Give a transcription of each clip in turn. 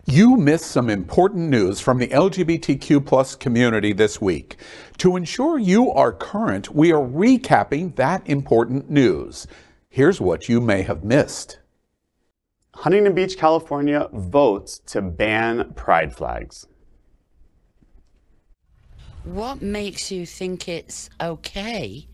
You missed some important news from the LGBTQ+ community this week. To ensure you are current, we are recapping that important news. Here's what you may have missed. Huntington Beach, California votes to ban pride flags. What makes you think it's okay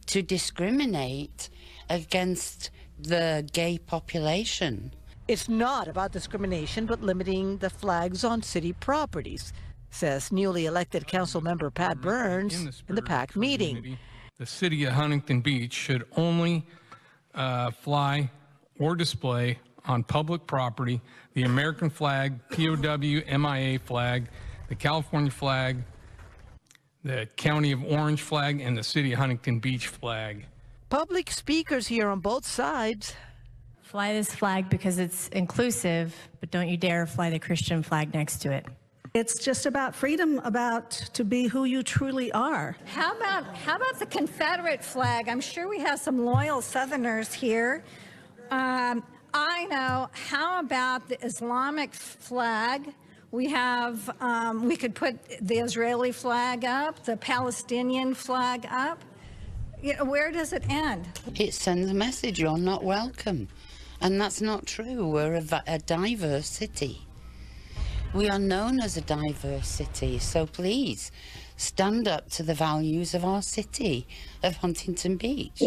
to discriminate against the gay population? It's not about discrimination, but limiting the flags on city properties, says newly elected Councilmember Pat Burns in the PAC meeting. The city of Huntington Beach should only fly or display on public property the American flag, POW, MIA flag, the California flag, the County of Orange flag, and the city of Huntington Beach flag. Public speakers here on both sides. Fly this flag because it's inclusive, but don't you dare fly the Christian flag next to it. It's just about freedom, about to be who you truly are. How about the Confederate flag? I'm sure we have some loyal Southerners here. I know. How about the Islamic flag? We have, we could put the Israeli flag up, the Palestinian flag up. You know, where does it end? It sends a message you're not welcome. And that's not true. We're a diverse city. We are known as a diverse city, so please stand up to the values of our city of Huntington Beach.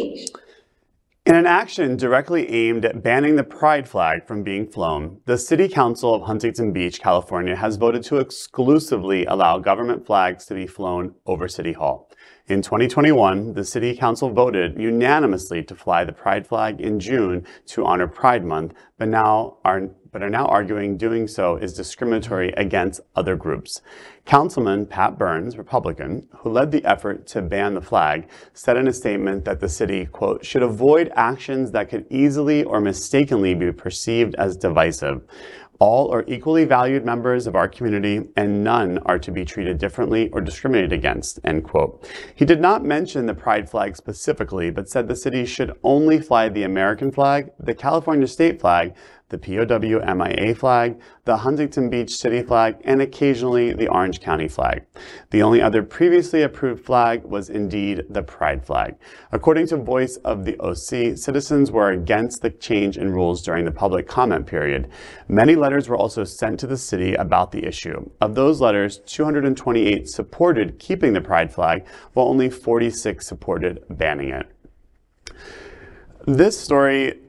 In an action directly aimed at banning the pride flag from being flown, the City Council of Huntington Beach, California has voted to exclusively allow government flags to be flown over City Hall. In 2021, the City Council voted unanimously to fly the pride flag in June to honor Pride Month, but are now arguing doing so is discriminatory against other groups. Councilman Pat Burns, Republican, who led the effort to ban the flag, said in a statement that the city, quote, should avoid actions that could easily or mistakenly be perceived as divisive. All are equally valued members of our community, and none are to be treated differently or discriminated against, end quote. He did not mention the pride flag specifically, but said the city should only fly the American flag, the California state flag, the POW MIA flag, the Huntington Beach City flag, and occasionally the Orange County flag. The only other previously approved flag was indeed the pride flag. According to Voice of the OC, citizens were against the change in rules during the public comment period. Many letters were also sent to the city about the issue. Of those letters, 228 supported keeping the pride flag, while only 46 supported banning it. This story,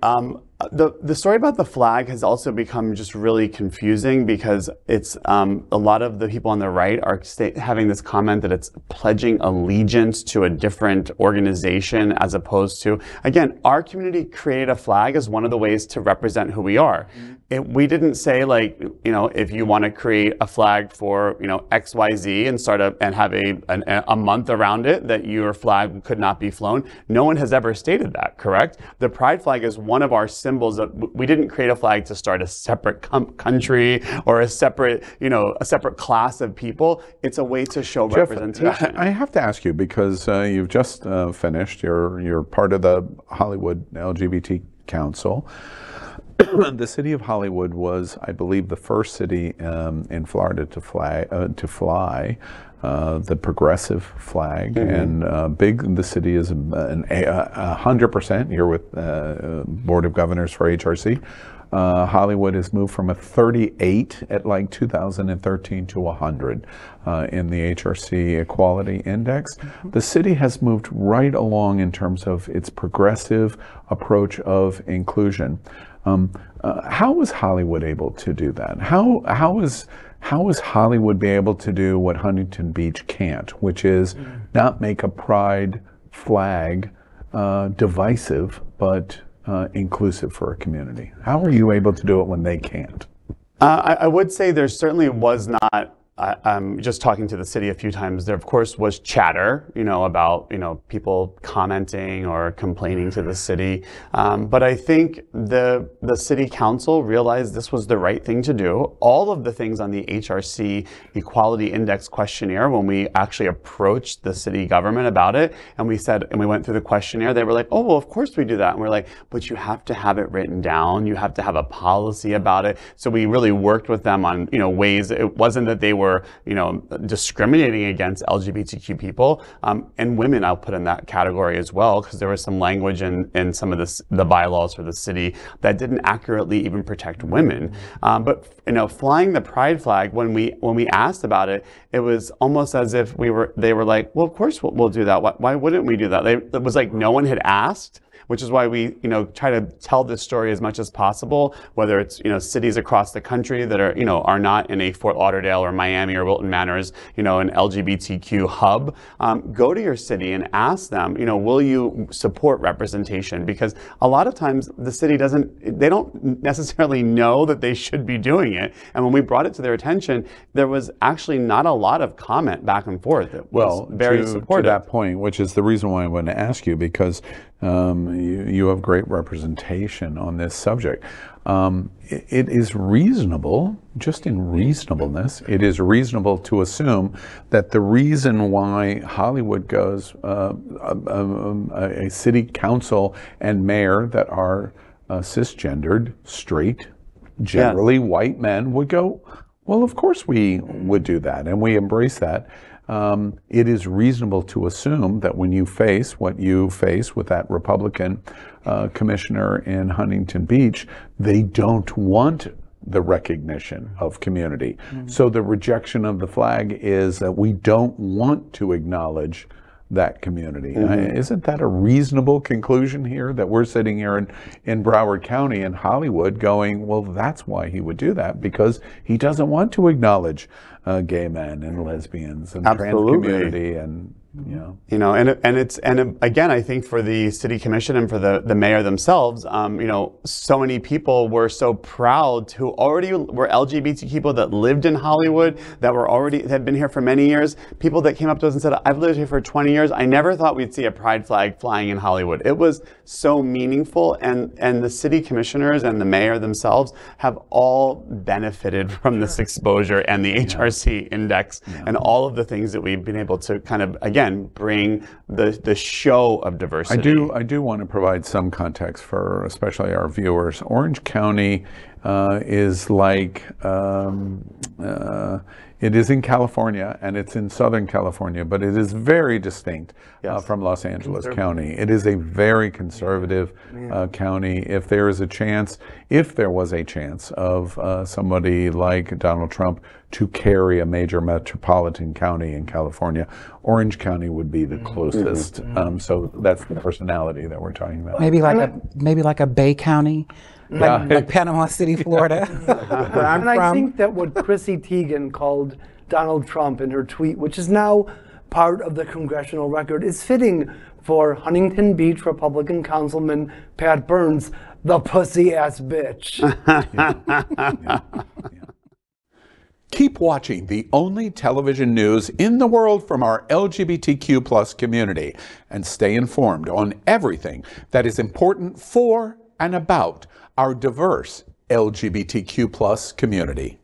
the story about the flag has also become just really confusing because it's a lot of the people on the right are having this comment that it's pledging allegiance to a different organization as opposed to, again, our community created a flag as one of the ways to represent who we are. We didn't say, like, you know, if you want to create a flag for, you know, XYZ and have a month around it that your flag could not be flown. No one has ever stated that, correct? The pride flag is one of our symbols. That we didn't create a flag to start a separate country or a separate, you know, a separate class of people. It's a way to show Jeff, representation. I have to ask you, because you've just finished, you're part of the Hollywood LGBT Council. The city of Hollywood was, I believe, the first city in Florida to fly the progressive flag, and the city is 100%. You're with Board of Governors for HRC. Hollywood has moved from a 38 at like 2013 to 100 in the HRC Equality Index. The city has moved right along in terms of its progressive approach of inclusion. How was Hollywood able to do that? How is Hollywood be able to do what Huntington Beach can't, which is not make a pride flag divisive, but inclusive for a community? How are you able to do it when they can't? I would say there certainly was not just talking to the city a few times, there of course was chatter, about, people commenting or complaining to the city. But I think the city council realized this was the right thing to do. All of the things on the HRC Equality Index questionnaire, when we actually approached the city government about it, and we went through the questionnaire, they were like, oh, well, of course we do that. And we're like, but you have to have it written down. You have to have a policy about it. So we really worked with them on, ways. It wasn't that they were, discriminating against LGBTQ people, and women. I'll put in that category as well, because there was some language in some of the bylaws for the city that didn't accurately even protect women. But flying the pride flag, when we asked about it, it was almost as if they were like, well, of course we'll do that. Why wouldn't we do that? It was like no one had asked. Which is why we, try to tell this story as much as possible, whether it's, cities across the country that are not in a Fort Lauderdale or Miami or Wilton Manors, an LGBTQ hub. Go to your city and ask them, will you support representation? Because a lot of times the city they don't necessarily know that they should be doing it. And when we brought it to their attention, there was actually not a lot of comment back and forth. It was very supportive. To that point, which is the reason why I want to ask you, because you have great representation on this subject. It is reasonable, just in reasonableness, it is reasonable to assume that the reason why Hollywood goes, a city council and mayor that are cisgendered, straight, generally white men would go, well, of course we would do that, and we embrace that. It is reasonable to assume that when you face what you face with that Republican commissioner in Huntington Beach, they don't want the recognition of community. So the rejection of the flag is that we don't want to acknowledge that community. Isn't that a reasonable conclusion here, that we're sitting here in Broward County in Hollywood going, well, that's why he would do that, because he doesn't want to acknowledge gay men and lesbians and trans community and and again, I think for the city commission and for the mayor themselves, so many people were so proud who already were LGBT people that lived in Hollywood, that had been here for many years. People that came up to us and said, I've lived here for 20 years. I never thought we'd see a pride flag flying in Hollywood. It was so meaningful, and the city commissioners and the mayor themselves have all benefited from this exposure and the HRC index and all of the things that we've been able to kind of, again, bring the show of diversity. I do want to provide some context for especially our viewers. Orange County is like, it is in California and it's in Southern California, but it is very distinct from Los Angeles County. It is a very conservative county. If there was a chance of somebody like Donald Trump to carry a major metropolitan county in California, Orange County would be the closest. So that's the personality that we're talking about. Maybe like a Bay County. Like Panama City, Florida, where I'm from. I think that what Chrissy Teigen called Donald Trump in her tweet, which is now part of the congressional record, is fitting for Huntington Beach Republican Councilman Pat Burns, the pussy-ass bitch. Keep watching the only television news in the world from our LGBTQ plus community, and stay informed on everything that is important for and about our diverse LGBTQ plus community.